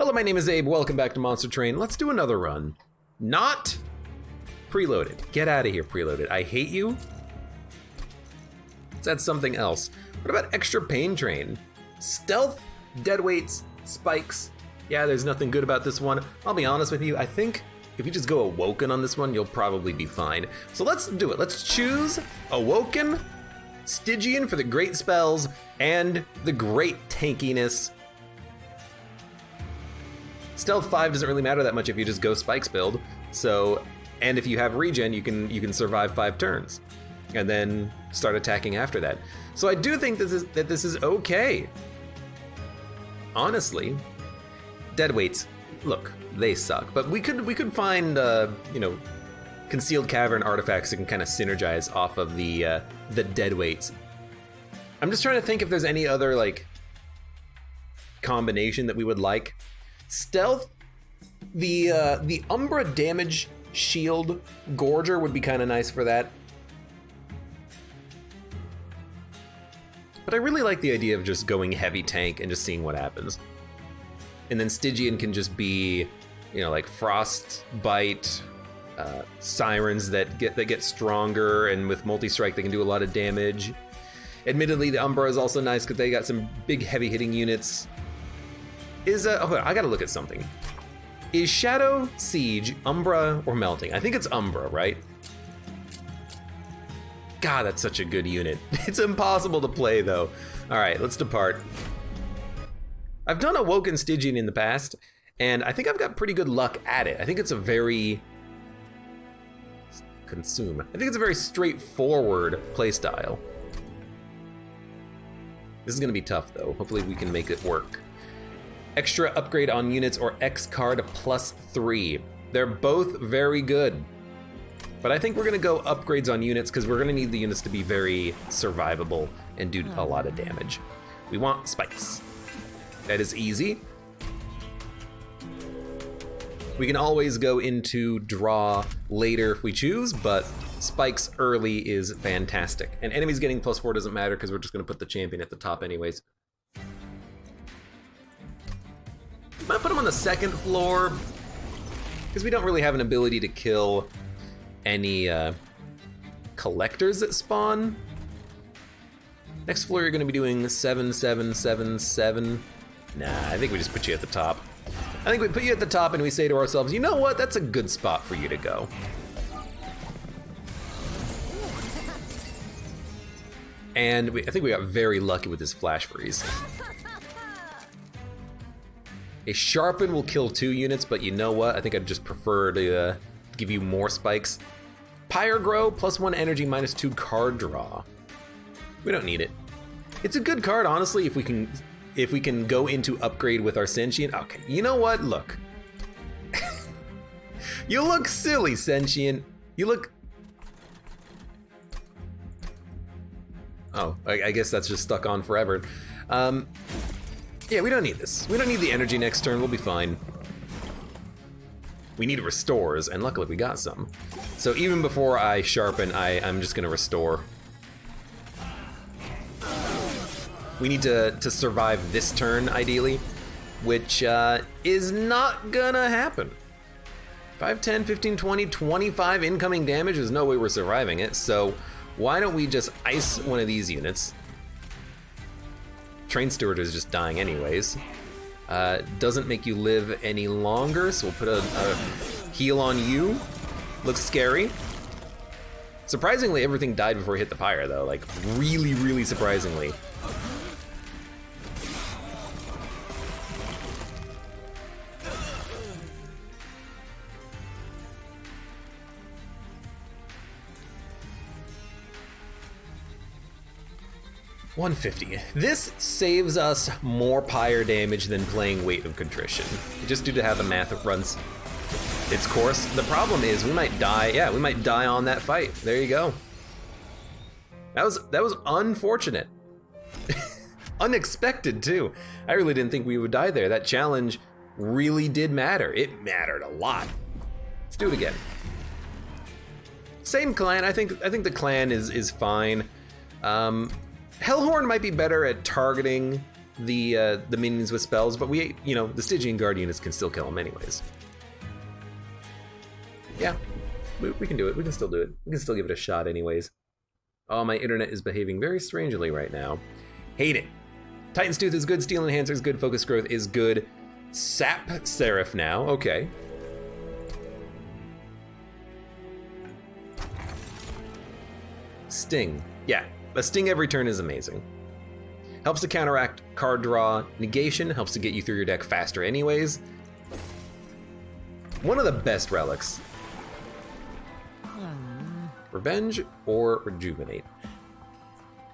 Hello, my name is Abe. Welcome back to Monster Train. Let's do another run. Not preloaded. Get out of here, preloaded. I hate you. Let's add something else. What about extra pain train? Stealth, deadweights, spikes. Yeah, there's nothing good about this one. I'll be honest with you. I think if you just go Awoken on this one, you'll probably be fine. So let's do it. Let's choose Awoken, Stygian for the great spells, and the great tankiness. Stealth 5 doesn't really matter that much if you just go spikes build. So, and if you have regen, you can survive 5 turns, and then start attacking after that. So I do think that this is okay. Honestly, deadweights, look, they suck, but we could find concealed cavern artifacts that can kind of synergize off of the deadweights. I'm just trying to think if there's any other like combination that we would like. Stealth, the Umbra damage shield Gorger would be kind of nice for that. But I really like the idea of just going heavy tank and just seeing what happens. And then Stygian can just be, like Frostbite, Sirens that get stronger, and with multi-strike they can do a lot of damage. Admittedly, the Umbra is also nice because they got some big heavy hitting units. I gotta look at something. Is Shadow, Siege, Umbra, or Melting? I think it's Umbra, right? God, that's such a good unit. It's impossible to play though. All right, let's depart. I've done Awoken Stygian in the past, and I think I've got pretty good luck at it. I think it's a very straightforward playstyle. This is gonna be tough though. Hopefully we can make it work. Extra upgrade on units or X card +3. They're both very good. But I think we're gonna go upgrades on units because we're gonna need the units to be very survivable and do a lot of damage. We want spikes. That is easy. We can always go into draw later if we choose, but spikes early is fantastic. And enemies getting +4 doesn't matter because we're just gonna put the champion at the top anyways. I'm gonna put him on the second floor because we don't really have an ability to kill any collectors that spawn. Next floor, you're gonna be doing 7, 7, 7, 7. Nah, I think we just put you at the top. I think we put you at the top and we say to ourselves, you know what? That's a good spot for you to go. And I think we got very lucky with this flash freeze. A Sharpen will kill 2 units, but you know what? I think I'd just prefer to give you more spikes. Pyre Grow, +1 energy, -2 card draw. We don't need it. It's a good card, honestly, if we can go into upgrade with our Sentient. Okay, you know what? Look. You look silly, Sentient. You look... Oh, I guess that's just stuck on forever. Yeah, we don't need this. We don't need the energy next turn, we'll be fine. We need restores, and luckily we got some. So even before I sharpen, I'm just gonna restore. We need to survive this turn, ideally, which is not gonna happen. 5, 10, 15, 20, 25 incoming damage, there's no way we're surviving it, so why don't we just ice one of these units? Train Steward is just dying anyways. Doesn't make you live any longer, so we'll put a heal on you. Looks scary. Surprisingly, everything died before it hit the pyre though, like really, really surprisingly. $150. This saves us more pyre damage than playing Weight of Contrition, just due to how the math runs its course. The problem is we might die. Yeah, we might die on that fight. There you go. That was unfortunate. Unexpected too. I really didn't think we would die there. That challenge really did matter. It mattered a lot. Let's do it again. Same clan. I think the clan is fine. Hellhorn might be better at targeting the minions with spells, but we, you know, the Stygian Guard units can still kill them anyways. Yeah, we can do it. We can still do it. We can still give it a shot anyways. Oh, my internet is behaving very strangely right now. Hate it. Titan's Tooth is good. Steel Enhancer is good. Focus Growth is good. Sap Seraph now. Okay. Sting. Yeah, a Sting every turn is amazing. Helps to counteract card draw. Negation helps to get you through your deck faster anyways. One of the best relics. Revenge or Rejuvenate?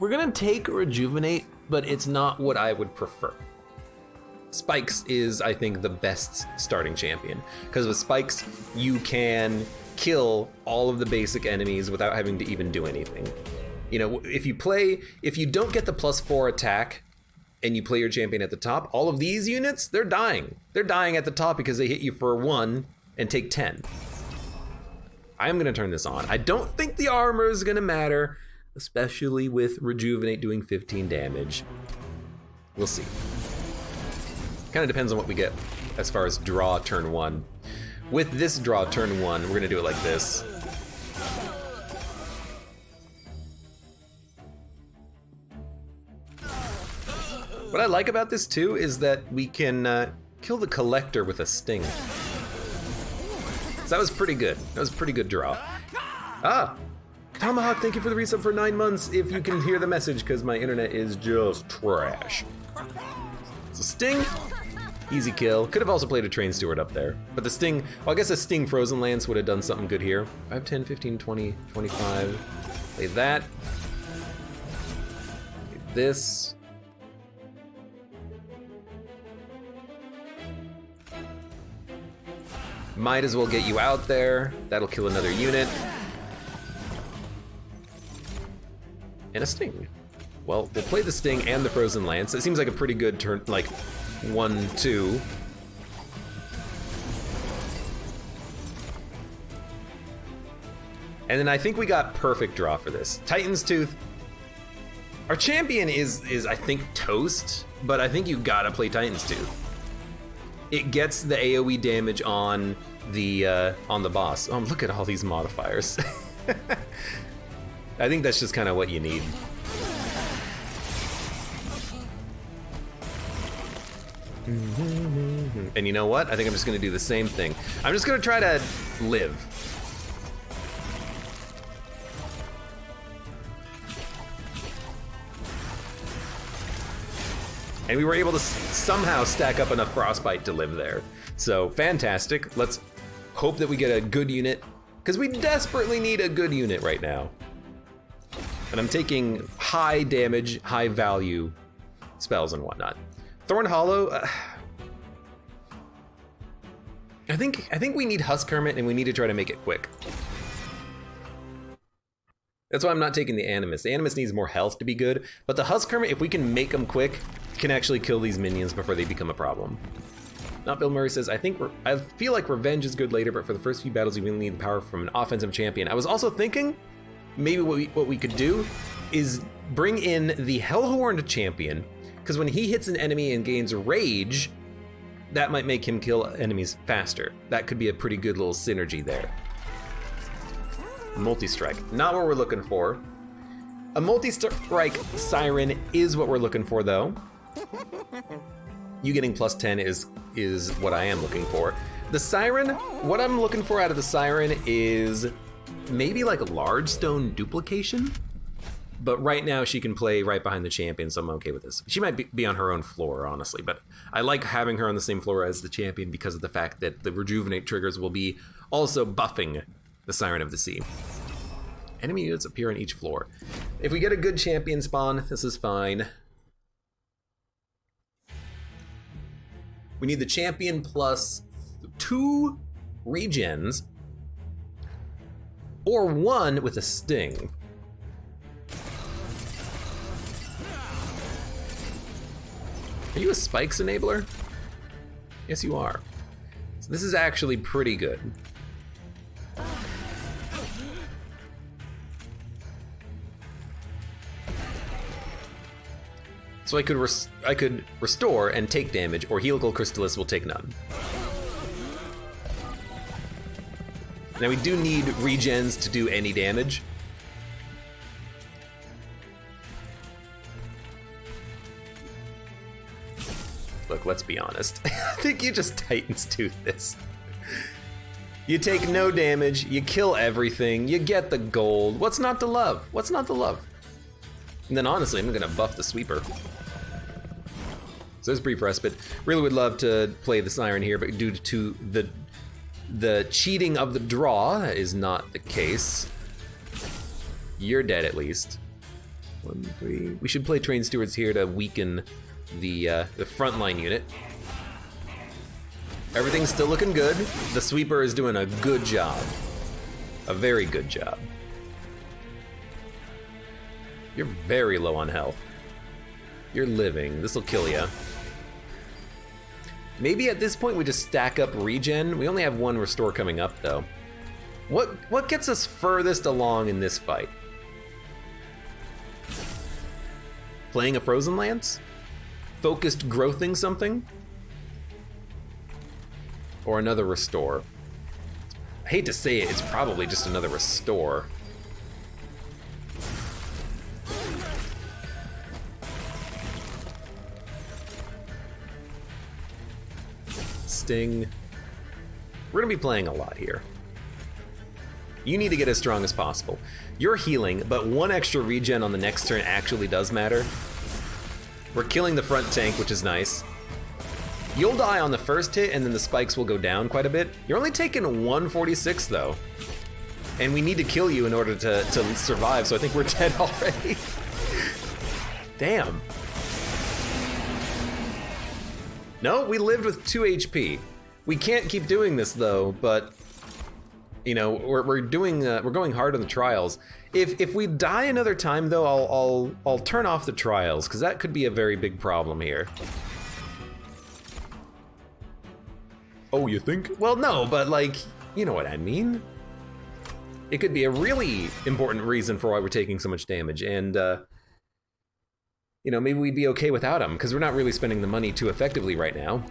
We're gonna take Rejuvenate, but it's not what I would prefer. Spikes is, I think, the best starting champion, because with Spikes, you can kill all of the basic enemies without having to even do anything. You know, if you don't get the +4 attack and you play your champion at the top, all of these units, they're dying. They're dying at the top because they hit you for 1 and take 10. I am gonna turn this on. I don't think the armor is gonna matter, especially with Rejuvenate doing 15 damage. We'll see. Kind of depends on what we get as far as draw turn 1. With this draw turn 1, we're gonna do it like this. What I like about this too is that we can kill the Collector with a Sting. So that was pretty good. That was a pretty good draw. Ah! Tomahawk, thank you for the resub for 9 months. If you can hear the message, because my internet is just trash. So Sting, easy kill. Could have also played a Train Steward up there. But the Sting, well, I guess a Sting Frozen Lance would have done something good here. 5, 10, 15, 20, 25. Play that. Play this. Might as well get you out there. That'll kill another unit. And a Sting. Well, we'll play the Sting and the Frozen Lance. It seems like a pretty good turn, like 1, 2. And then I think we got perfect draw for this. Titan's Tooth. Our champion is I think toast, but I think you gotta play Titan's Tooth. It gets the AoE damage on the boss. Oh, look at all these modifiers. I think that's just kind of what you need. And you know what? I think I'm just gonna do the same thing. I'm just gonna try to live. And we were able to somehow stack up enough Frostbite to live there. So fantastic. Let's hope that we get a good unit, because we desperately need a good unit right now. And I'm taking high damage, high value spells and whatnot. Thorn Hollow, I think we need Husk Hermit, and we need to try to make it quick. That's why I'm not taking the Animus. The Animus needs more health to be good, but the Husk Hermit, if we can make them quick, can actually kill these minions before they become a problem. Not Bill Murray says, I feel like Revenge is good later, but for the first few battles, you really need the power from an offensive champion. I was also thinking, maybe what we could do is bring in the Hellhorned champion, because when he hits an enemy and gains rage, that might make him kill enemies faster. That could be a pretty good little synergy there. Multi-strike, not what we're looking for. A multi-strike Siren is what we're looking for, though. You getting +10 is what I am looking for. The Siren, what I'm looking for out of the Siren is maybe like a large stone duplication, but right now she can play right behind the champion, so I'm okay with this. She might be on her own floor, honestly, but I like having her on the same floor as the champion because of the fact that the Rejuvenate triggers will be also buffing the Siren of the Sea. Enemy units appear on each floor. If we get a good champion spawn, this is fine. We need the champion plus 2 regens, or 1 with a Sting. Are you a Spikes enabler? Yes, you are. So this is actually pretty good. So I could restore and take damage, or Helical Crystallis will take none. Now we do need regens to do any damage. Look, let's be honest. I think you just Titan's Tooth this. You take no damage, you kill everything, you get the gold. What's not to love? What's not to love? And then honestly, I'm gonna buff the sweeper. So there's brief respite. Really would love to play the Siren here, but due to the cheating of the draw is not the case. You're dead at least. 1, 3. We should play Train Stewards here to weaken the frontline unit. Everything's still looking good. The sweeper is doing a good job. A very good job. You're very low on health. You're living. This'll kill ya. Maybe at this point we just stack up regen. We only have 1 restore coming up though. What gets us furthest along in this fight? Playing a Frozen Lance? Focused growthing something? Or another restore? I hate to say it, it's probably just another restore. Sting. We're gonna be playing a lot here. You need to get as strong as possible. You're healing, but 1 extra regen on the next turn actually does matter. We're killing the front tank, which is nice. You'll die on the first hit, and then the spikes will go down quite a bit. You're only taking 146 though. And we need to kill you in order to survive, so I think we're dead already. Damn. No, we lived with 2 HP. We can't keep doing this though, but you know, we're going hard on the trials. If we die another time though, I'll turn off the trials, because that could be a very big problem here. Oh, you think? Well, no, but like, you know what I mean. It could be a really important reason for why we're taking so much damage, and you know, maybe we'd be okay without him, because we're not really spending the money too effectively right now.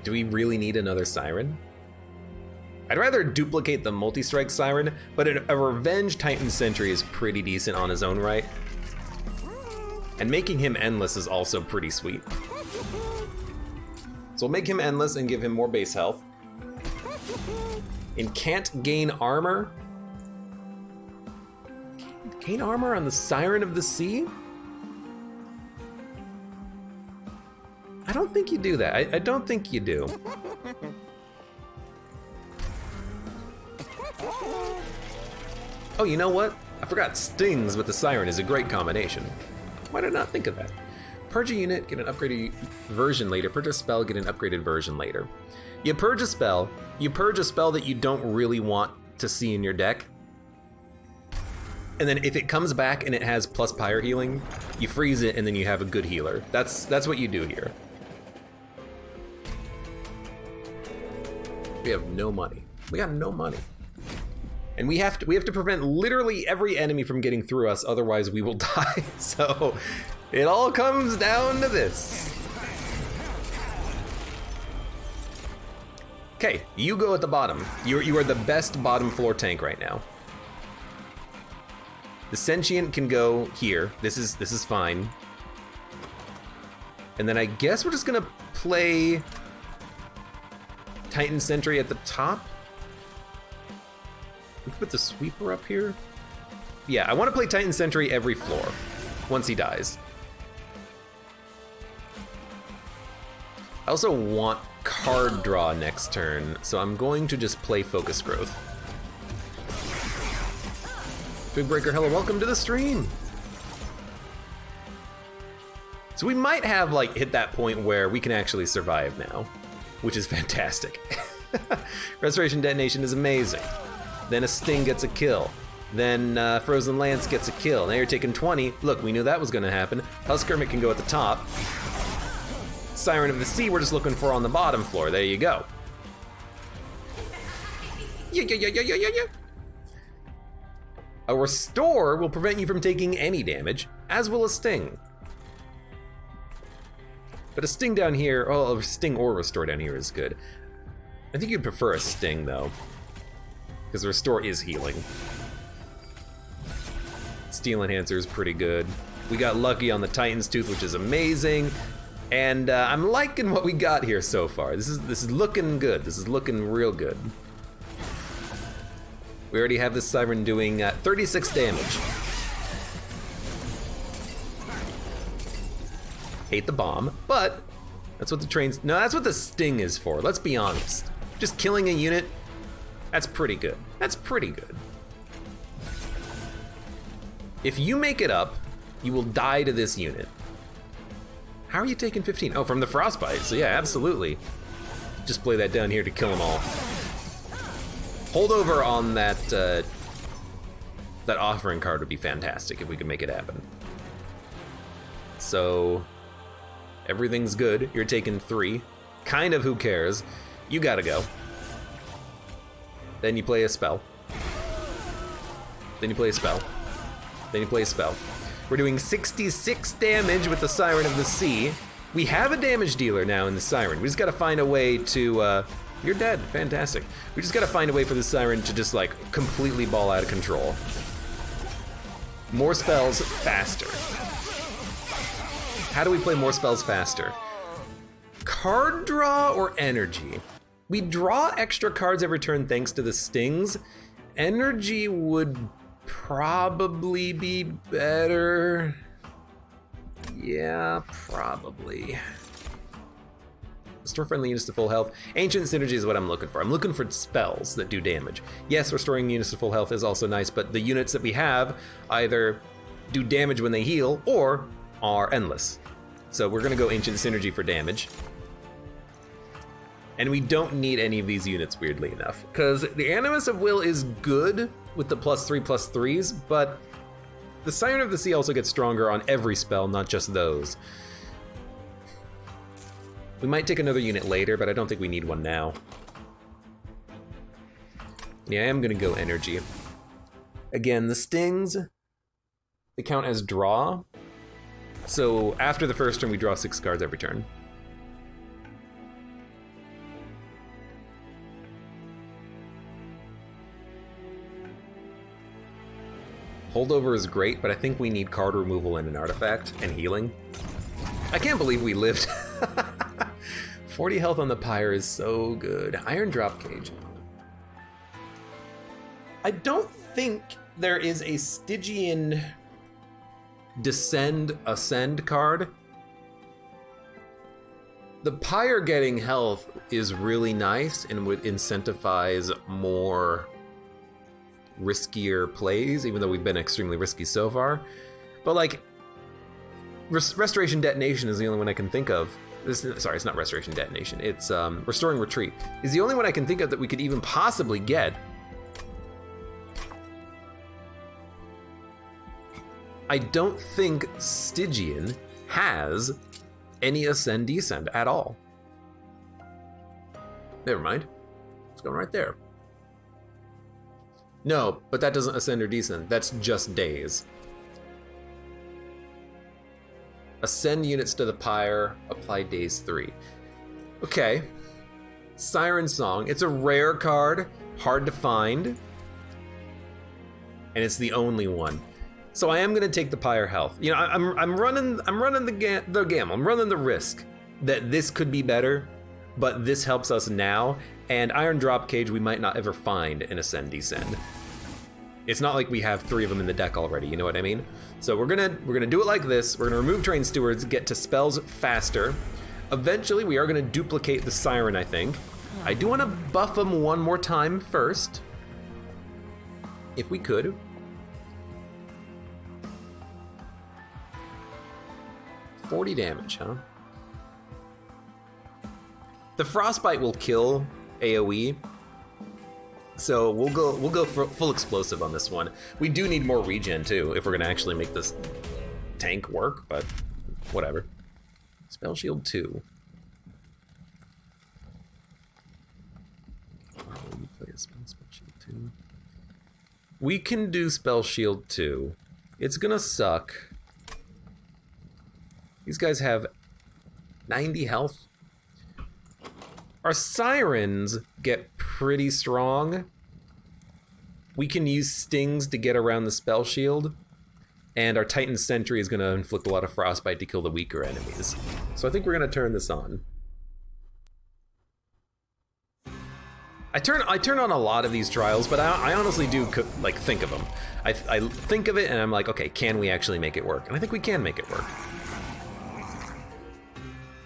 Do we really need another Siren? I'd rather duplicate the multi-strike Siren, but a Revenge Titan Sentry is pretty decent on his own right. And making him endless is also pretty sweet. So we'll make him endless and give him more base health. And can't gain armor. Gain armor on the Siren of the Sea? I don't think you do that. I don't think you do. Oh, you know what? I forgot Stings with the Siren is a great combination. Why did I not think of that? Purge a unit, get an upgraded version later. Purge a spell, get an upgraded version later. You purge a spell that you don't really want to see in your deck. And then if it comes back and it has plus pyre healing, you freeze it and then you have a good healer. That's what you do here. We have no money. We got no money. And we have to prevent literally every enemy from getting through us, otherwise we will die. So it all comes down to this. Okay, you go at the bottom. You are the best bottom floor tank right now. The Sentient can go here. This is fine. And then I guess we're just gonna play Titan Sentry at the top. We can put the sweeper up here. Yeah, I want to play Titan Sentry every floor once he dies. I also want card draw next turn, so I'm going to just play Focus Growth. Big Breaker, hello, welcome to the stream. So we might have like hit that point where we can actually survive now, which is fantastic. Restoration Detonation is amazing. Then a Sting gets a kill. Then Frozen Lance gets a kill. Now you're taking 20. Look, we knew that was gonna happen. Huskirmit can go at the top. Siren of the Sea we're just looking for on the bottom floor. There you go. Yeah. A restore will prevent you from taking any damage, as will a sting. But a sting down here, oh, a sting or restore down here is good. I think you'd prefer a sting though, because the restore is healing. Steel Enhancer is pretty good. We got lucky on the Titan's Tooth, which is amazing. And I'm liking what we got here so far. This is looking good. This is looking real good. We already have this Siren doing 36 damage. Hate the bomb, but that's what the train's, no, that's what the sting is for. Let's be honest. Just killing a unit, that's pretty good. That's pretty good. If you make it up, you will die to this unit. How are you taking 15? Oh, from the frostbite, so yeah, absolutely. Just play that down here to kill them all. Holdover on that that offering card would be fantastic if we could make it happen. So, everything's good. You're taking 3. Kind of, who cares? You gotta go. Then you play a spell. Then you play a spell. Then you play a spell. We're doing 66 damage with the Siren of the Sea. We have a damage dealer now in the Siren. We just gotta find a way to, you're dead, fantastic. We just gotta find a way for the Siren to just like completely ball out of control. More spells faster. How do we play more spells faster? Card draw or energy? We draw extra cards every turn thanks to the stings. Energy would probably be better. Yeah, probably. Restore friendly units to full health. Ancient Synergy is what I'm looking for. I'm looking for spells that do damage. Yes, restoring units to full health is also nice, but the units that we have either do damage when they heal or are endless. So we're gonna go Ancient Synergy for damage. And we don't need any of these units, weirdly enough, because the Animus of Will is good with the +3/+3s, but the Siren of the Sea also gets stronger on every spell, not just those. We might take another unit later, but I don't think we need one now. Yeah, I am gonna go energy. Again, the stings, they count as draw. So after the first turn, we draw 6 cards every turn. Holdover is great, but I think we need card removal and an artifact and healing. I can't believe we lived. 40 health on the Pyre is so good. Iron Drop Cage. I don't think there is a Stygian Descend Ascend card. The Pyre getting health is really nice and would incentivize more riskier plays, even though we've been extremely risky so far. But like, Restoration Detonation is the only one I can think of. Sorry, it's not Restoration Detonation. It's Restoring Retreat is the only one I can think of that we could even possibly get. I don't think Stygian has any Ascend Descend at all. Never mind. It's going right there. No, but that doesn't Ascend or Descend. That's just days. Ascend units to the Pyre, apply days 3. Okay. Siren Song. It's a rare card, hard to find, and it's the only one. So I am gonna take the Pyre health. You know, I'm running the gamble. I'm running the risk that this could be better, but this helps us now. And Iron Drop Cage we might not ever find in Ascend Descend. It's not like we have 3 of them in the deck already, you know what I mean? So we're gonna do it like this. We're gonna remove Train Stewards, get to spells faster. Eventually we are gonna duplicate the Siren, I think. I do wanna buff them one more time first. If we could. $40 damage, huh? The Frostbite will kill AoE, so we'll go for full explosive on this one. We do need more regen too if we're gonna actually make this tank work, but whatever. Spell Shield 2. Oh, you play a spell Shield. We can do Spell Shield too. It's gonna suck. These guys have 90 health. Our Sirens get pretty strong. We can use Stings to get around the Spell Shield. And our Titan Sentry is gonna inflict a lot of Frostbite to kill the weaker enemies. So I think we're gonna turn this on. I turn on a lot of these trials, but I honestly do like think of them. I think of it and I'm like, okay, can we actually make it work? And I think we can make it work.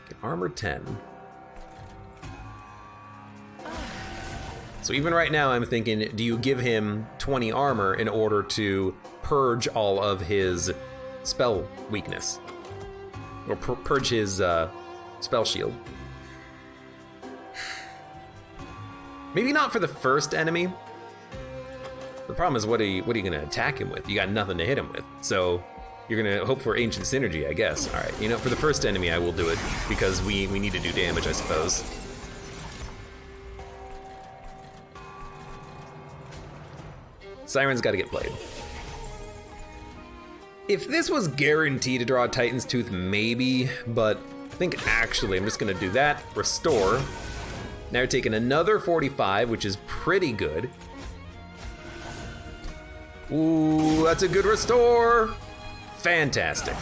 Get armor 10. So even right now I'm thinking, do you give him 20 armor in order to purge all of his spell weakness? Or purge his spell shield? Maybe not for the first enemy. The problem is, what are you gonna attack him with? You got nothing to hit him with. So you're gonna hope for ancient synergy, I guess. All right, you know, for the first enemy I will do it because we need to do damage, I suppose. Siren's gotta get played. If this was guaranteed to draw a Titan's Tooth, maybe, but I think actually I'm just gonna do that, restore. Now you're taking another 45, which is pretty good. Ooh, that's a good restore. Fantastic.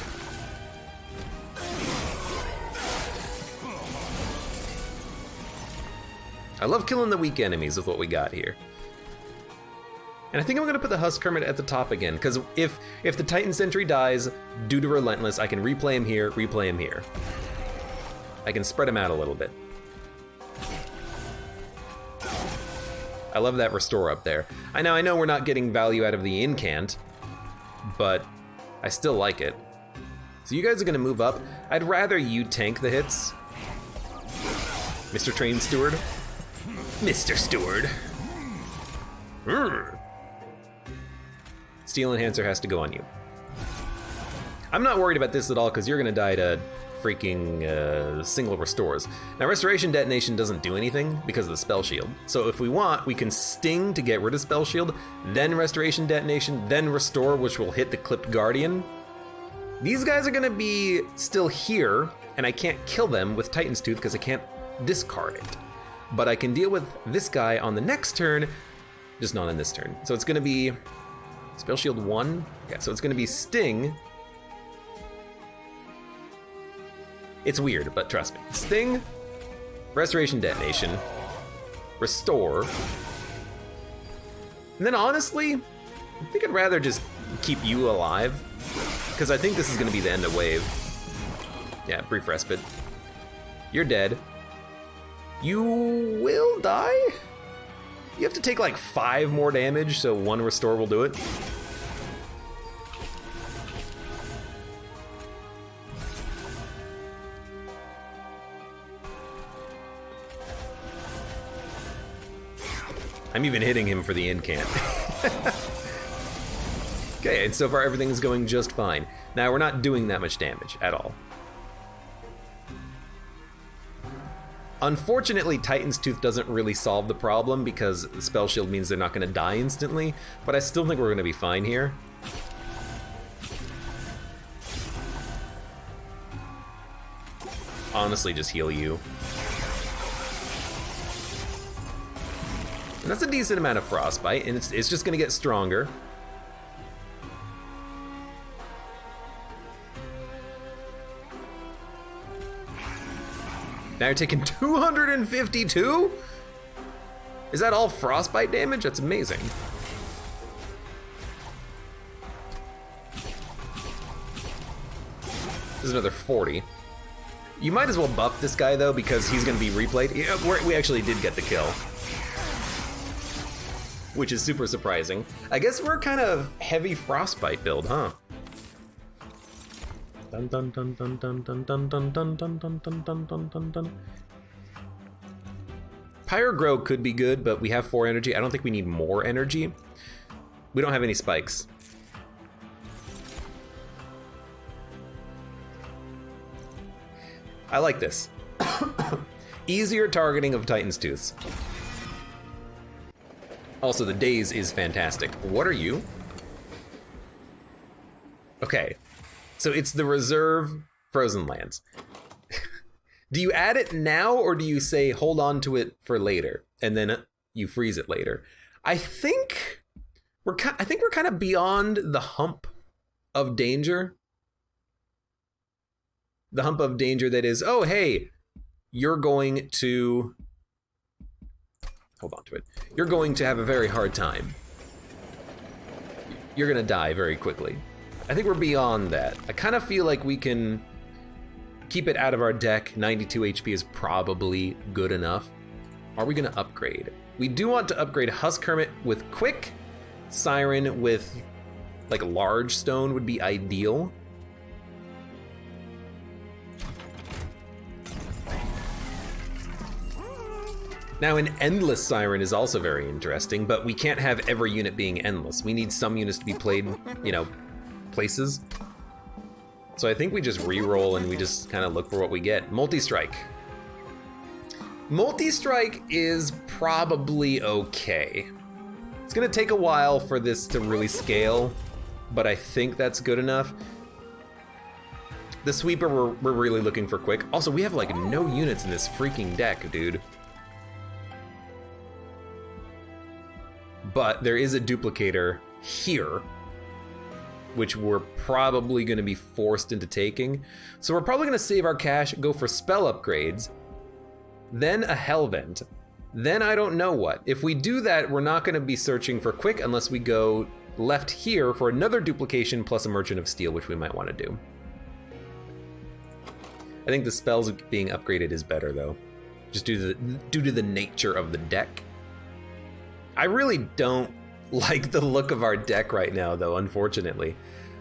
I love killing the weak enemies with what we got here. And I think I'm gonna put the Husk Hermit at the top again, because if the Titan Sentry dies due to Relentless, I can replay him here, replay him here. I can spread him out a little bit. I love that restore up there. I know we're not getting value out of the incant, but I still like it. So you guys are gonna move up. I'd rather you tank the hits. Mr. Train Steward. Mr. Steward. Steel Enhancer has to go on you. I'm not worried about this at all because you're gonna die to freaking single restores. Now Restoration Detonation doesn't do anything because of the Spell Shield. So if we want, we can Sting to get rid of Spell Shield, then Restoration Detonation, then Restore, which will hit the Clipped Guardian. These guys are gonna be still here, and I can't kill them with Titan's Tooth because I can't discard it. But I can deal with this guy on the next turn, just not on this turn. So it's gonna be Spell Shield 1. Yeah, so it's gonna be Sting. It's weird, but trust me. Sting, Restoration Detonation, Restore. And then honestly, I think I'd rather just keep you alive, because I think this is gonna be the end of wave. Yeah, brief respite. You're dead. You will die? You have to take like 5 more damage, so 1 restore will do it. I'm even hitting him for the incant. Okay, and so far everything's going just fine. Now we're not doing that much damage at all. Unfortunately, Titan's Tooth doesn't really solve the problem because the Spell Shield means they're not gonna die instantly, but I still think we're gonna be fine here. Honestly, just heal you. And that's a decent amount of Frostbite, and it's just gonna get stronger. Now you're taking 252? Is that all Frostbite damage? That's amazing. This is another 40. You might as well buff this guy though, because he's gonna be replayed. Yeah, we actually did get the kill, which is super surprising. I guess we're kind of heavy Frostbite build, huh? Dun dun dun dun dun dun dun dun dun dun dun dun dun dun dun dun. Pyrogrow could be good, but we have 4 energy. I don't think we need more energy. We don't have any spikes. I like this. Easier targeting of Titan's Tooths. Also, the daze is fantastic. What are you? Okay, so it's the reserve Frozen Lands. Do you add it now, or do you say hold on to it for later and then you freeze it later? I think we're kind of beyond the hump of danger. The hump of danger that is, oh hey, you're going to hold on to it. You're going to have a very hard time. You're gonna die very quickly. I think we're beyond that. I kind of feel like we can keep it out of our deck. 92 HP is probably good enough. Are we gonna upgrade? We do want to upgrade Husk Hermit with Quick. Siren with like large stone would be ideal. Now an endless Siren is also very interesting, but we can't have every unit being endless. We need some units to be played, you know, places. So I think we just re-roll and we just kind of look for what we get. Multi-strike. Multi-strike is probably okay. It's gonna take a while for this to really scale, but I think that's good enough. The sweeper, we're really looking for quick. Also, we have like no units in this freaking deck, dude. But there is a duplicator here, which we're probably gonna be forced into taking. So we're probably gonna save our cash, go for spell upgrades, then a Hellvent, then I don't know what. If we do that, we're not gonna be searching for quick unless we go left here for another duplication plus a Merchant of Steel, which we might wanna do. I think the spells being upgraded is better though, just due to the nature of the deck. I really don't like the look of our deck right now, though, unfortunately.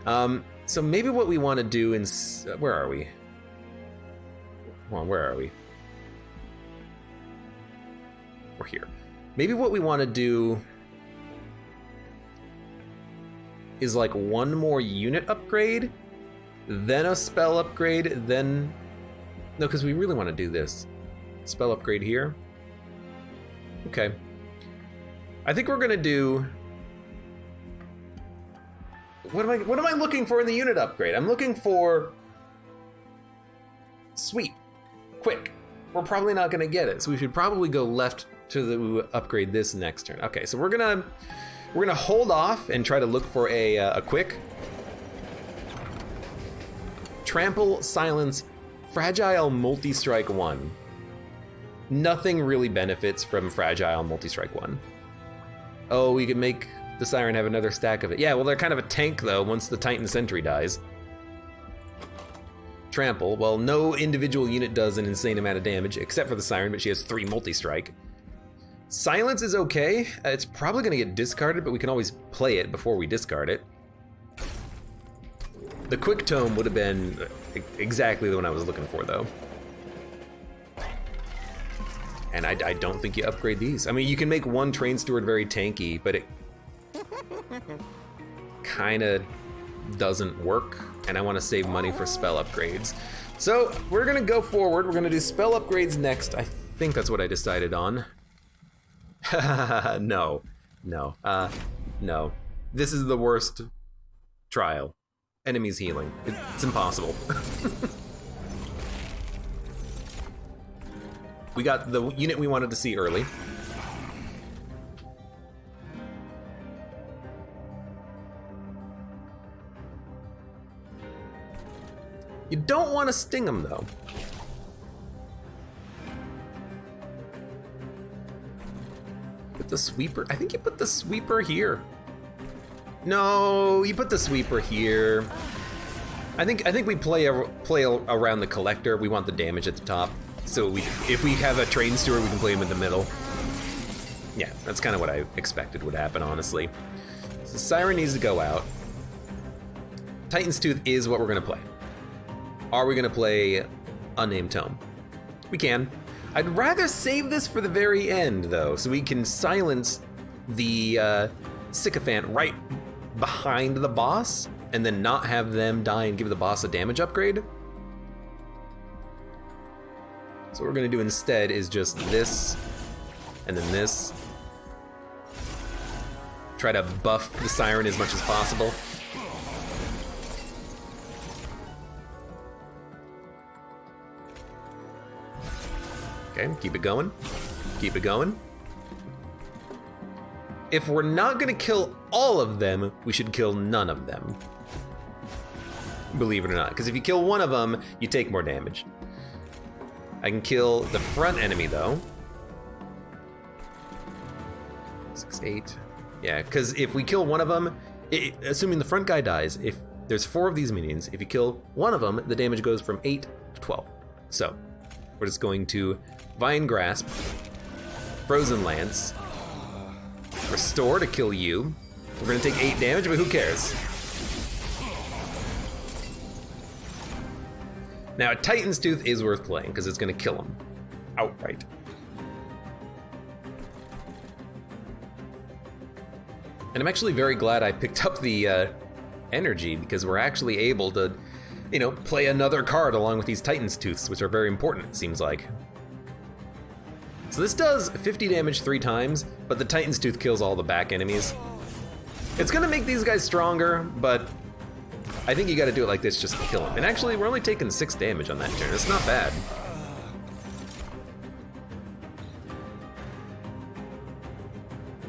So maybe what we want to do in... where are we? Well, where are we? We're here. Maybe what we want to do is like one more unit upgrade, then a spell upgrade, then... No, because we really want to do this. Spell upgrade here. Okay. I think we're gonna do... What am I looking for in the unit upgrade? I'm looking for sweep, quick. We're probably not gonna get it, so we should probably go left to upgrade this next turn. Okay, so we're gonna hold off and try to look for a quick. Trample, silence, fragile, multi-strike 1. Nothing really benefits from fragile multi-strike 1. Oh, we can make the Siren have another stack of it. Yeah, well, they're kind of a tank, though, once the Titan Sentry dies. Trample, well, no individual unit does an insane amount of damage, except for the Siren, but she has 3 multi-strike. Silence is okay. It's probably going to get discarded, but we can always play it before we discard it. The Quick Tome would have been exactly the one I was looking for, though. And I don't think you upgrade these. I mean, you can make one Train Steward very tanky, but it kind of doesn't work, and I want to save money for spell upgrades. So we're gonna go forward. We're gonna do spell upgrades next. I think that's what I decided on. No. This is the worst trial. Enemies healing. It's impossible. We got the unit we wanted to see early. You don't want to sting them, though. Put the sweeper. I think you put the sweeper here. No, you put the sweeper here. I think we play around the collector. We want the damage at the top. So if we have a Train Steward, we can play him in the middle. Yeah, that's kind of what I expected would happen, honestly. So Siren needs to go out. Titan's Tooth is what we're gonna play. Are we gonna play Unnamed Tome? We can. I'd rather save this for the very end, though, so we can silence the Sycophant right behind the boss, and then not have them die and give the boss a damage upgrade. So what we're gonna do instead is just this, and then this. try to buff the Siren as much as possible. Okay, keep it going. Keep it going. If we're not gonna kill all of them, we should kill none of them. Believe it or not, because if you kill one of them, you take more damage. I can kill the front enemy though. 6, 8. Yeah, because if we kill one of them, assuming the front guy dies, if there's 4 of these minions, if you kill one of them, the damage goes from 8 to 12. So, we're just going to Vine Grasp, Frozen Lance, Restore to kill you. We're gonna take 8 damage, but who cares? Now, Titan's Tooth is worth playing because it's gonna kill him outright. And I'm actually very glad I picked up the energy because we're actually able to, you know, play another card along with these Titan's Tooths, which are very important, it seems like. So this does 50 damage 3 times, but the Titan's Tooth kills all the back enemies. It's gonna make these guys stronger, but I think you gotta do it like this just to kill them. And actually, we're only taking 6 damage on that turn. It's not bad.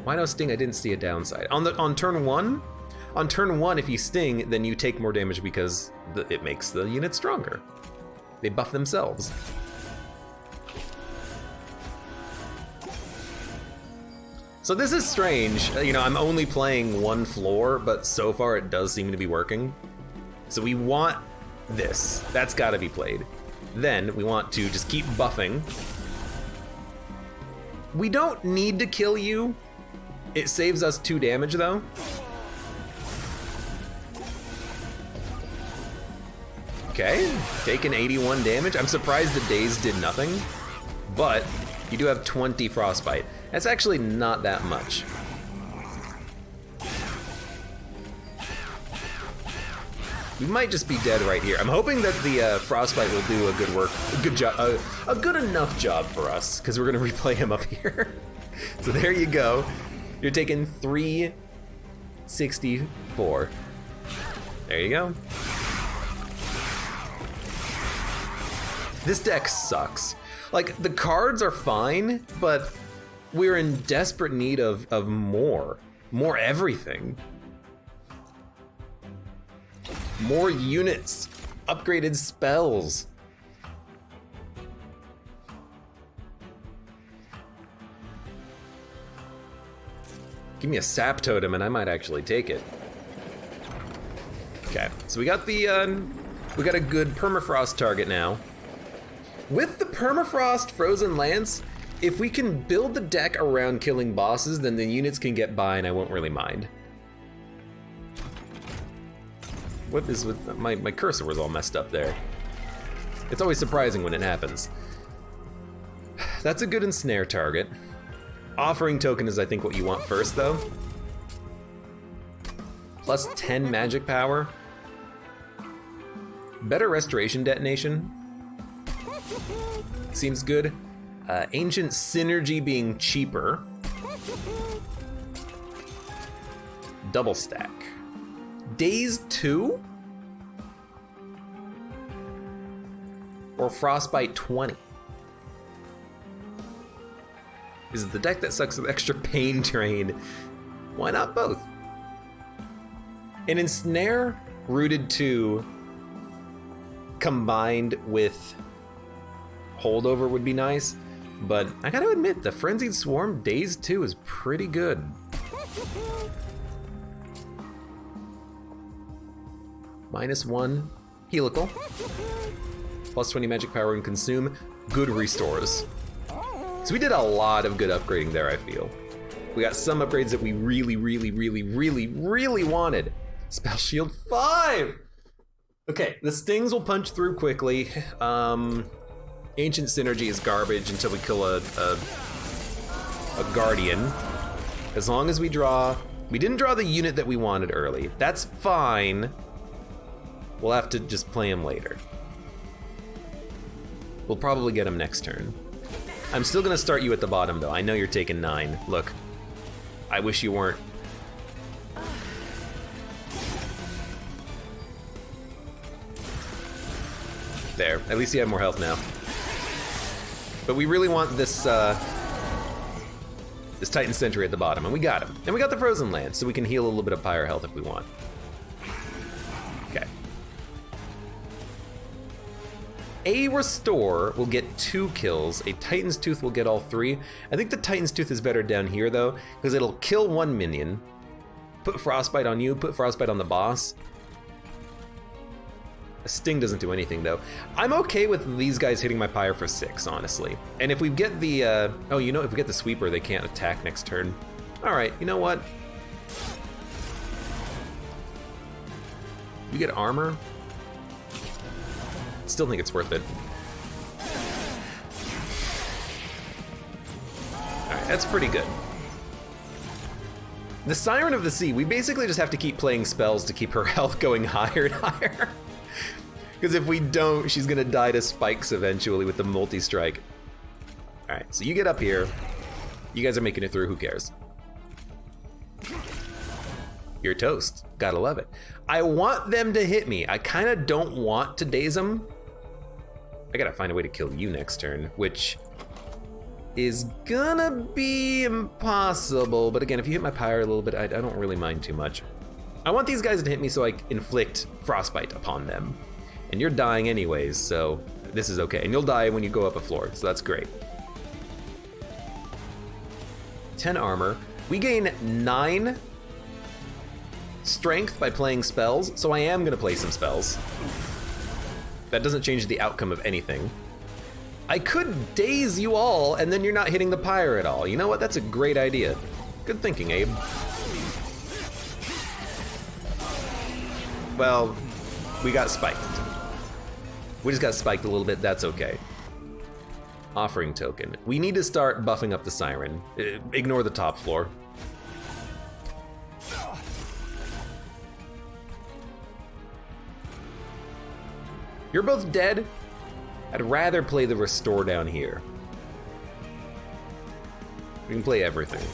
Why no sting? I didn't see a downside. On turn 1? On turn 1, if you sting, then you take more damage because it makes the unit stronger. They buff themselves. So this is strange. You know, I'm only playing 1 floor, but so far it does seem to be working. So we want this. That's gotta be played. Then we want to just keep buffing. We don't need to kill you. It saves us 2 damage though. Okay, taking 81 damage. I'm surprised the daze did nothing, but you do have 20 frostbite. That's actually not that much. We might just be dead right here. I'm hoping that the frostbite will do a good job, a good enough job for us, because we're gonna replay him up here. So there you go. You're taking 364. There you go. This deck sucks. Like, the cards are fine, but we're in desperate need of more everything. More units, upgraded spells. Give me a sap totem and I might actually take it. Okay, so we got a good permafrost target now. With the permafrost Frozen Lance, if we can build the deck around killing bosses, then the units can get by and I won't really mind. What is with my cursor was all messed up there. It's always surprising when it happens. That's a good ensnare target. Offering token is I think what you want first though. Plus 10 magic power. Better restoration detonation. Seems good. Ancient synergy being cheaper. Double stack. Daze 2? Or Frostbite 20? Is it the deck that sucks with extra pain drain? Why not both? An Ensnare Rooted 2 combined with Holdover would be nice, but I gotta admit, the Frenzied Swarm Daze 2 is pretty good. -1 helical, plus 20 magic power and consume, good restores. So we did a lot of good upgrading there, I feel. We got some upgrades that we really wanted. Spell Shield 5! Okay, the stings will punch through quickly. Ancient Synergy is garbage until we kill a Guardian. As long as we didn't draw the unit that we wanted early. That's fine. We'll have to just play him later. We'll probably get him next turn. I'm still gonna start you at the bottom though. I know you're taking 9. Look, I wish you weren't. There, at least you have more health now. But we really want this this Titan Sentry at the bottom, and we got him. And we got the Frozen Land, so we can heal a little bit of pyre health if we want. Okay. A Restore will get 2 kills. A Titan's Tooth will get all 3. I think the Titan's Tooth is better down here, though, because it'll kill 1 minion, put Frostbite on you, put Frostbite on the boss. A Sting doesn't do anything, though. I'm okay with these guys hitting my pyre for 6, honestly. And if we get the, oh, you know, if we get the Sweeper, they can't attack next turn. All right, you know what? You get armor? Still think it's worth it. All right, that's pretty good. The Siren of the Sea, we basically just have to keep playing spells to keep her health going higher and higher. Because if we don't, she's gonna die to spikes eventually with the multi-strike. All right, so you get up here. You guys are making it through, who cares? You're toast, gotta love it. I want them to hit me. I kinda don't want to daze them. I gotta find a way to kill you next turn, which is gonna be impossible. But again, if you hit my pyre a little bit, I don't really mind too much. I want these guys to hit me so I inflict Frostbite upon them. And you're dying anyways, so this is okay. And you'll die when you go up a floor, so that's great. 10 armor. We gain 9 strength by playing spells, so I am gonna play some spells. That doesn't change the outcome of anything. I could daze you all, and then you're not hitting the pyre at all. You know what? That's a great idea. Good thinking, Abe. Well, we got spiked. We just got spiked a little bit, that's okay. Offering token. We need to start buffing up the Siren. Ignore the top floor. You're both dead. I'd rather play the Restore down here. We can play everything.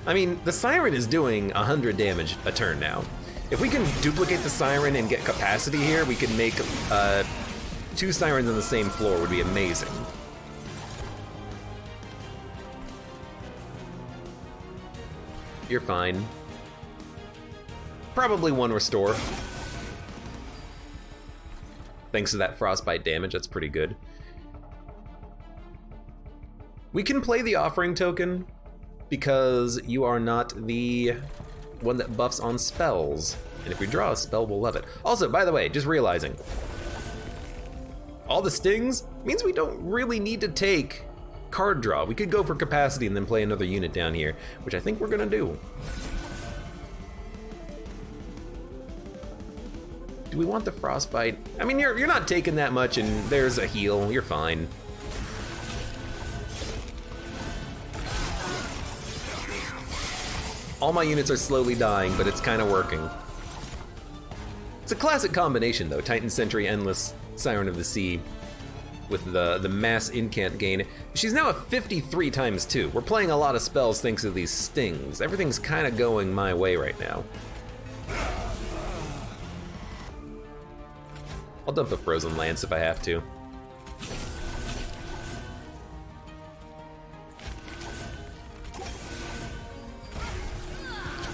I mean, the Siren is doing 100 damage a turn now. If we can duplicate the Siren and get capacity here, we can make 2 Sirens on the same floor, would be amazing. You're fine. Probably 1 Restore. Thanks to that Frostbite damage, that's pretty good. We can play the Offering token because you are not the one that buffs on spells. And if we draw a spell, we'll love it. Also, by the way, just realizing, all the stings means we don't really need to take card draw. We could go for capacity and then play another unit down here, which I think we're gonna do. Do we want the Frostbite? I mean, you're not taking that much, and there's a heal. You're fine. All my units are slowly dying, but it's kind of working. It's a classic combination, though. Titan Sentry, Endless, Siren of the Sea, with the mass incant gain. She's now a 53 times 2. We're playing a lot of spells thanks to these stings. Everything's kind of going my way right now. I'll dump a Frozen Lance if I have to.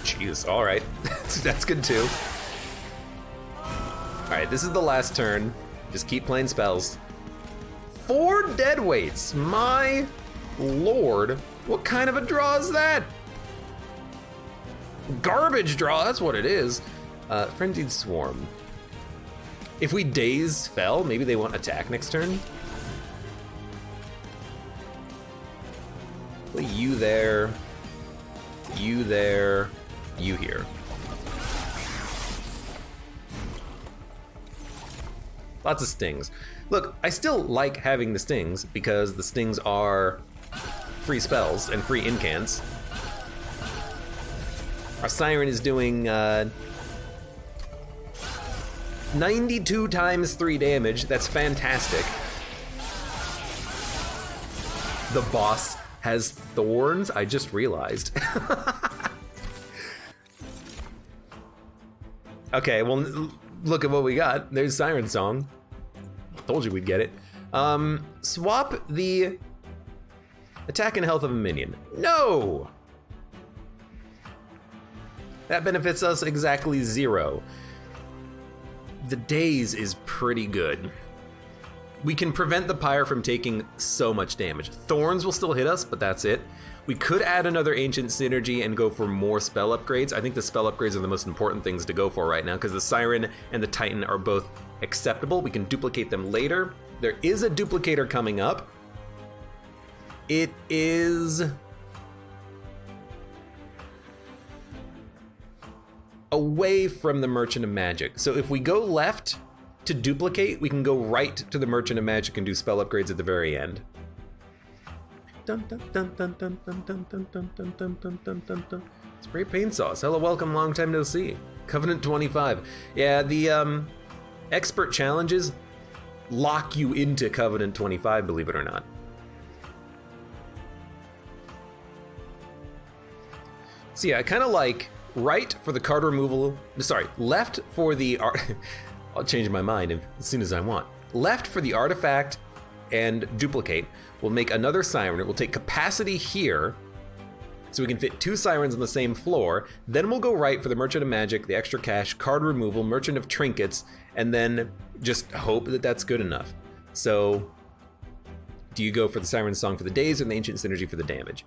Jeez, all right. That's good too. All right, this is the last turn. Just keep playing spells. 4 deadweights, my lord. What kind of a draw is that? Garbage draw, that's what it is. Frenzied Swarm. If we daze Fell, maybe they won't attack next turn. Play you there, you there, you here. Lots of stings. Look, I still like having the stings because the stings are free spells and free incants. Our Siren is doing 92 times 3 damage. That's fantastic. The boss has thorns? I just realized. Okay, well, look at what we got. There's Siren Song. Told you we'd get it. Swap the attack and health of a minion. No! That benefits us exactly 0. The Daze is pretty good. We can prevent the Pyre from taking so much damage. Thorns will still hit us, but that's it. We could add another Ancient Synergy and go for more spell upgrades. I think the spell upgrades are the most important things to go for right now because the Siren and the Titan are both acceptable. We can duplicate them later. There is a duplicator coming up. It is away from the Merchant of Magic. So if we go left to duplicate, we can go right to the Merchant of Magic and do spell upgrades at the very end. Dun, dun, dun, dun, dun, dun, dun, dun, dun, dun, dun, dun, dun, dun, dun. Spray paint sauce. Hello, welcome, long time no see. Covenant 25. Yeah, the expert challenges lock you into Covenant 25, believe it or not. So yeah, I kind of like right for the card removal, sorry, left for the art, I'll change my mind as soon as I want. Left for the artifact and duplicate. We'll make another Siren. It will take capacity here, so we can fit 2 Sirens on the same floor. Then we'll go right for the Merchant of Magic, the extra cash, card removal, Merchant of Trinkets, and then just hope that that's good enough. So, do you go for the Siren Song for the Daze or the Ancient Synergy for the damage?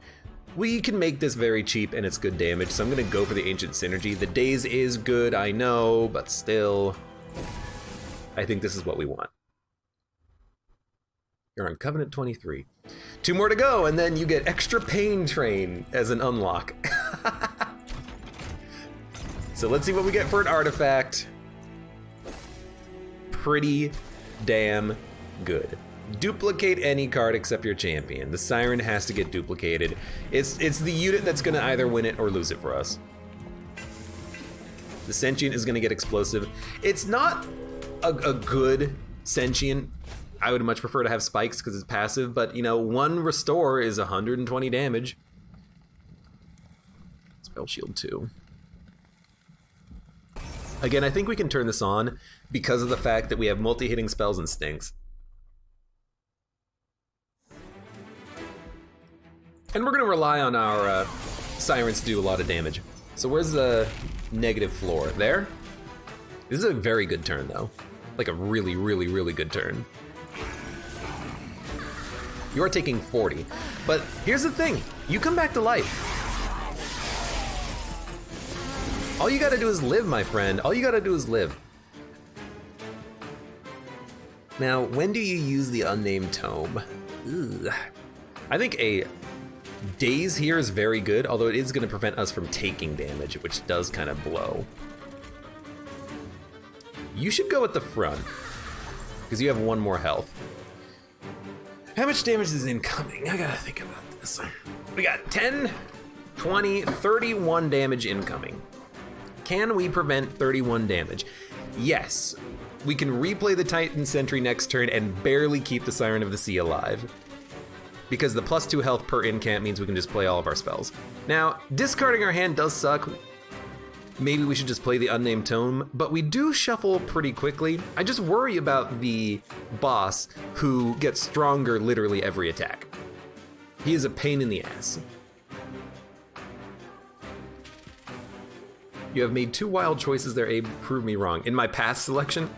We can make this very cheap and it's good damage, so I'm gonna go for the Ancient Synergy. The Daze is good, I know, but still, I think this is what we want. You're on Covenant 23. 2 more to go, and then you get extra Pain Train as an unlock. So let's see what we get for an artifact. Pretty damn good. Duplicate any card except your champion. The Siren has to get duplicated. It's the unit that's gonna either win it or lose it for us. The Sentient is gonna get explosive. It's not a good Sentient. I would much prefer to have spikes because it's passive, but you know, 1 restore is 120 damage. Spell shield 2. Again, I think we can turn this on because of the fact that we have multi-hitting spells and stings. And we're gonna rely on our Sirens to do a lot of damage. So where's the negative floor? There? This is a very good turn though. Like a really, really, really good turn. You are taking 40. But here's the thing, you come back to life. All you gotta do is live, my friend. All you gotta do is live. Now, when do you use the Unnamed Tome? Ugh. I think a Daze here is very good, although it is gonna prevent us from taking damage, which does kind of blow. You should go at the front, because you have 1 more health. How much damage is incoming? I gotta think about this. We got 10, 20, 31 damage incoming. Can we prevent 31 damage? Yes. We can replay the Titan Sentry next turn and barely keep the Siren of the Sea alive. Because the +2 health per incant means we can just play all of our spells. Now, discarding our hand does suck. Maybe we should just play the Unnamed Tome, but we do shuffle pretty quickly. I just worry about the boss who gets stronger literally every attack. He is a pain in the ass. You have made 2 wild choices there, Abe. Prove me wrong. In my path selection?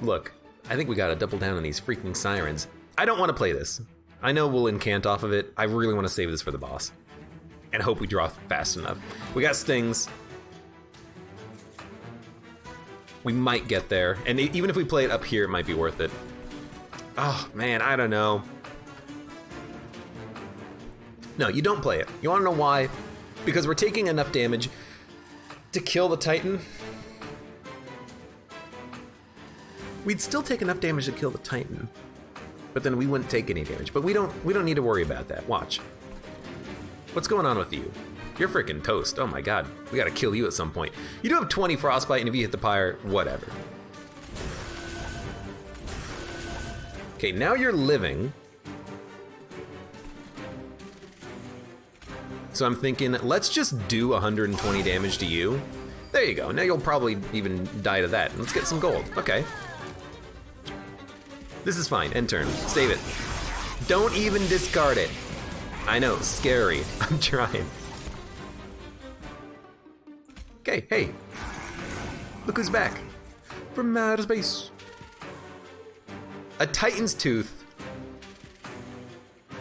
Look, I think we gotta double down on these freaking Sirens. I don't want to play this. I know we'll incant off of it. I really want to save this for the boss. And hope we draw fast enough. We got stings. We might get there. And even if we play it up here, it might be worth it. Oh, man, I don't know. No, you don't play it. You wanna know why? Because we're taking enough damage to kill the Titan. We'd still take enough damage to kill the Titan, but then we wouldn't take any damage. But we don't need to worry about that. Watch. What's going on with you? You're freaking toast. Oh my god. We gotta kill you at some point. You do have 20 frostbite, and if you hit the pyre, whatever. Okay, now you're living. So I'm thinking, let's just do 120 damage to you, There you go. Now you'll probably even die to that. Let's get some gold. Okay. This is fine. End turn. Save it. Don't even discard it. I know, scary. I'm trying. Okay, hey. Look who's back. From outer space. A Titan's Tooth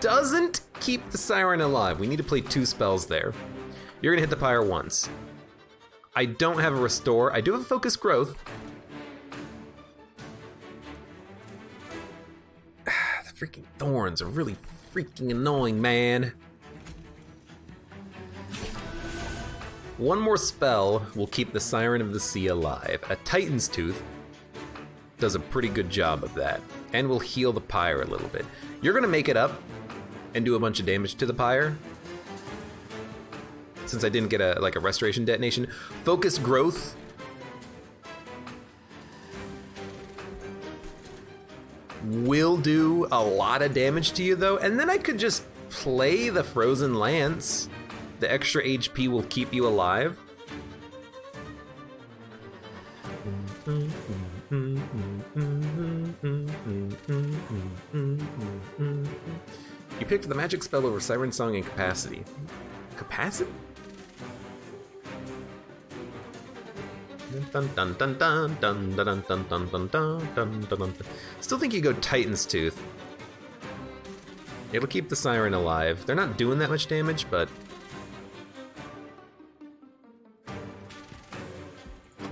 doesn't keep the Siren alive. We need to play 2 spells there. You're gonna hit the pyre once. I don't have a restore. I do have a focus growth. The freaking thorns are really freaking annoying, man. One more spell will keep the Siren of the Sea alive. A Titan's Tooth does a pretty good job of that, and will heal the pyre a little bit. You're gonna make it up and do a bunch of damage to the pyre. Since I didn't get a restoration detonation. Focus growth. Will do a lot of damage to you though, and then I could just play the Frozen Lance. The extra HP will keep you alive. You picked the magic spell over Siren Song and Capacity. Capacity? Still think you go Titan's Tooth. It'll keep the Siren alive. They're not doing that much damage, but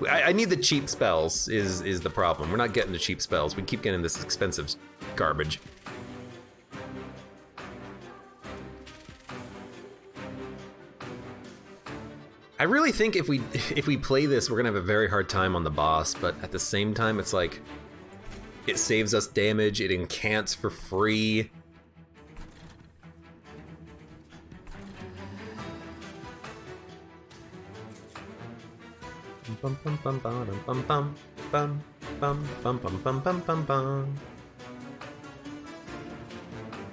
I need the cheap spells is the problem. We're not getting the cheap spells. We keep getting this expensive garbage. I really think if we play this, we're gonna have a very hard time on the boss, but at the same time, it's like, it saves us damage, it incants for free.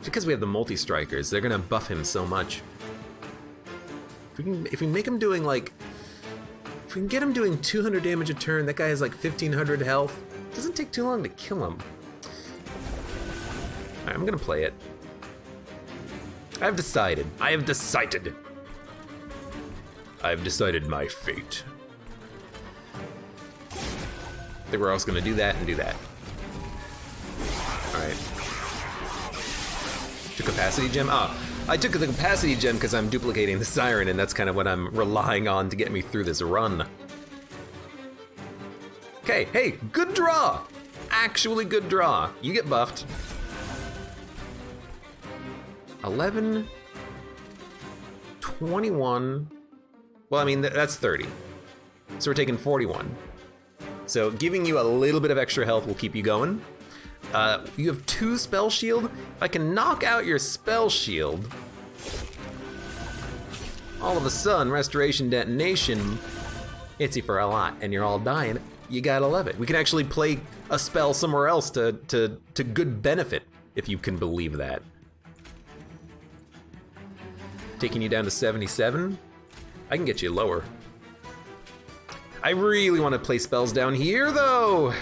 Because we have the multi-strikers, they're gonna buff him so much. If we make him doing like, if we can get him doing 200 damage a turn, that guy has like 1500 health. It doesn't take too long to kill him. Alright, I'm gonna play it. I've decided my fate. I think we're also gonna do that and do that. Alright. To capacity gem? I took the capacity gem because I'm duplicating the Siren, and that's kind of what I'm relying on to get me through this run. Okay, hey, good draw! Actually good draw. You get buffed. 11, 21, well, I mean, that's 30. So we're taking 41. So giving you a little bit of extra health will keep you going. You have 2 spell shield. If I can knock out your spell shield, all of a sudden, restoration detonation hits you for a lot, and you're all dying. You gotta love it. We can actually play a spell somewhere else to good benefit, if you can believe that. Taking you down to 77. I can get you lower. I really want to play spells down here, though.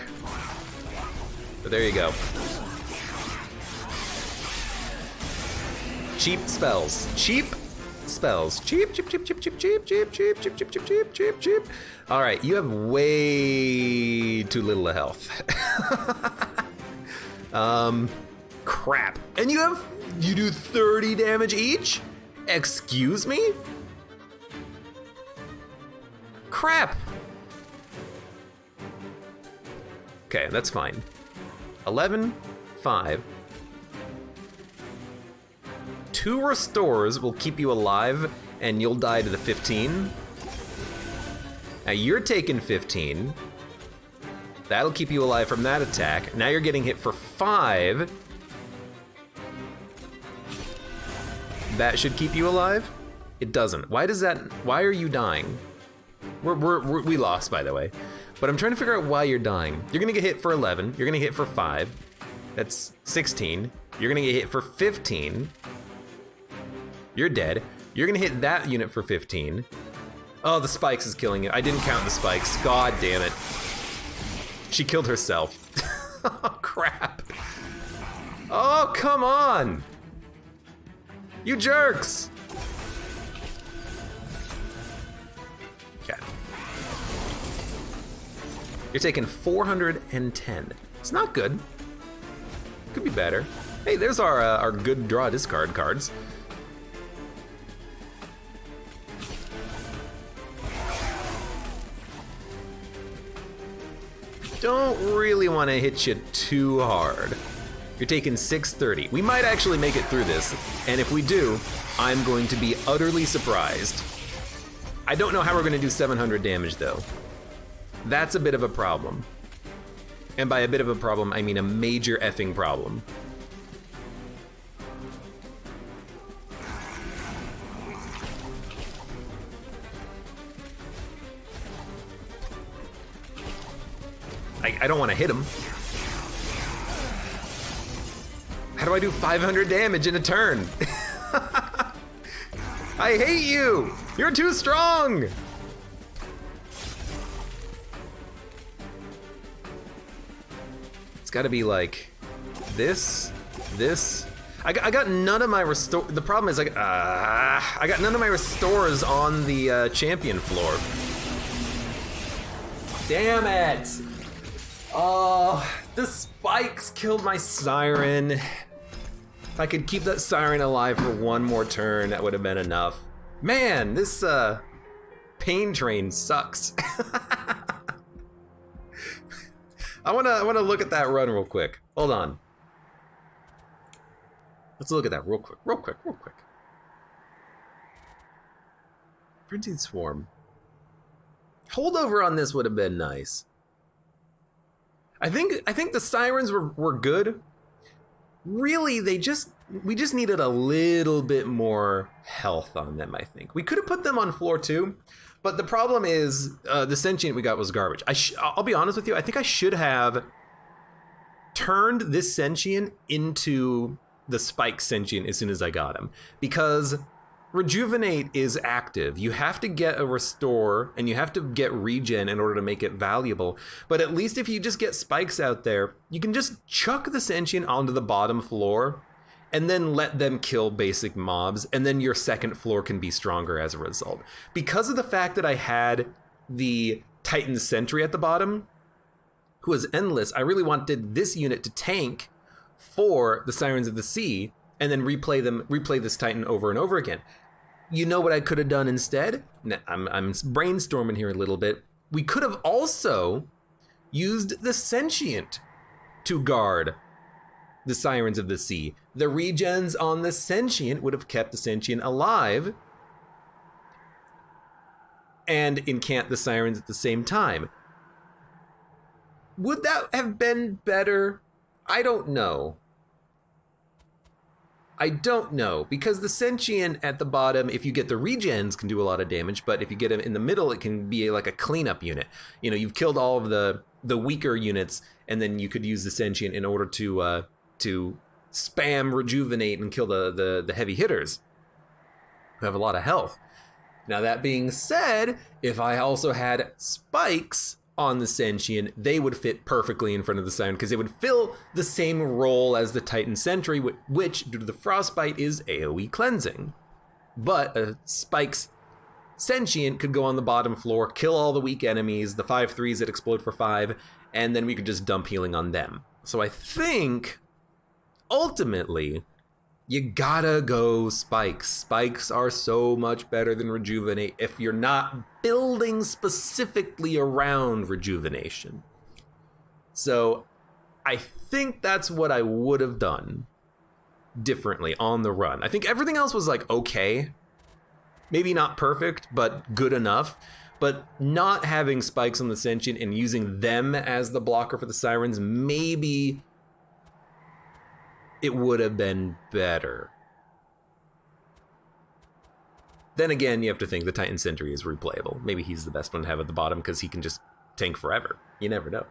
But there you go. Cheap spells. Cheap spells. Cheap, cheap, cheap, cheap, cheap, cheap, cheap, cheap, cheap, cheap, cheap, cheap, cheap, cheap. All right, you have way too little of health. Crap. And you do 30 damage each? Excuse me? Crap. Okay, that's fine. 11, 5. 2 restores will keep you alive, and you'll die to the 15. Now you're taking 15. That'll keep you alive from that attack. Now you're getting hit for 5. That should keep you alive? It doesn't. Why does that? Why are you dying? We lost, by the way. But I'm trying to figure out why you're dying. You're gonna get hit for 11. You're gonna hit for 5. That's 16. You're gonna get hit for 15. You're dead. You're gonna hit that unit for 15. Oh, the spikes is killing it. I didn't count the spikes. God damn it. She killed herself. Oh, crap. Oh, come on. You jerks. Okay. You're taking 410. It's not good. Could be better. Hey, there's our good draw discard cards. Don't really want to hit you too hard. You're taking 630. We might actually make it through this, and if we do, I'm going to be utterly surprised. I don't know how we're going to do 700 damage, though. That's a bit of a problem. And by a bit of a problem, I mean a major effing problem. I don't want to hit him. How do I do 500 damage in a turn? I hate you! You're too strong! It's gotta be like this. I got none of my restore. The problem is I got none of my restores on the champion floor. Damn it! Oh, the spikes killed my Siren. If I could keep that Siren alive for one more turn, that would have been enough. Man, this pain train sucks. I wanna look at that run real quick. Hold on. Let's look at that real quick. Frenzied Swarm. Holdover on this would have been nice. I think the Sirens were good. Really, we just needed a little bit more health on them, I think. We could have put them on floor 2, but the problem is the Sentient we got was garbage. I'll be honest with you, I think I should have turned this Sentient into the Spike Sentient as soon as I got him, because Rejuvenate is active. You have to get a restore and you have to get regen in order to make it valuable. But at least if you just get spikes out there, you can just chuck the Sentient onto the bottom floor and then let them kill basic mobs, and then your second floor can be stronger as a result. Because of the fact that I had the Titan Sentry at the bottom, who was endless, I really wanted this unit to tank for the Sirens of the Sea and then replay this Titan over and over again. You know what I could have done instead? I'm brainstorming here a little bit. We could have also used the Sentient to guard the Sirens of the Sea. The regens on the Sentient would have kept the Sentient alive and incant the Sirens at the same time. Would that have been better? I don't know. Because the Sentient at the bottom, if you get the regens, can do a lot of damage, but if you get him in the middle, it can be like a cleanup unit. You know, you've killed all of the weaker units, and then you could use the Sentient in order to spam Rejuvenate and kill the heavy hitters who have a lot of health. Now, that being said, if I also had spikes on the Sentient, they would fit perfectly in front of the Siren, because they would fill the same role as the Titan Sentry, which, due to the Frostbite, is AoE cleansing. But a Spike's Sentient could go on the bottom floor, kill all the weak enemies, the 5/3s that explode for 5, and then we could just dump healing on them. So I think, ultimately, you gotta go Spikes. Spikes are so much better than Rejuvenate if you're not building specifically around Rejuvenation. So I think that's what I would have done differently on the run. I think everything else was like okay. Maybe not perfect, but good enough. But not having spikes on the Sentient and using them as the blocker for the Sirens, maybe it would have been better. Then again, you have to think the Titan Sentry is replayable. Maybe he's the best one to have at the bottom because he can just tank forever. You never know.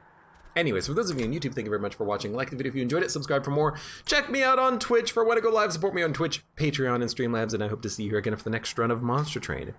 Anyways, for those of you on YouTube, thank you very much for watching. Like the video if you enjoyed it, subscribe for more. Check me out on Twitch for when I go live. Support me on Twitch, Patreon, and Streamlabs, and I hope to see you here again for the next run of Monster Train.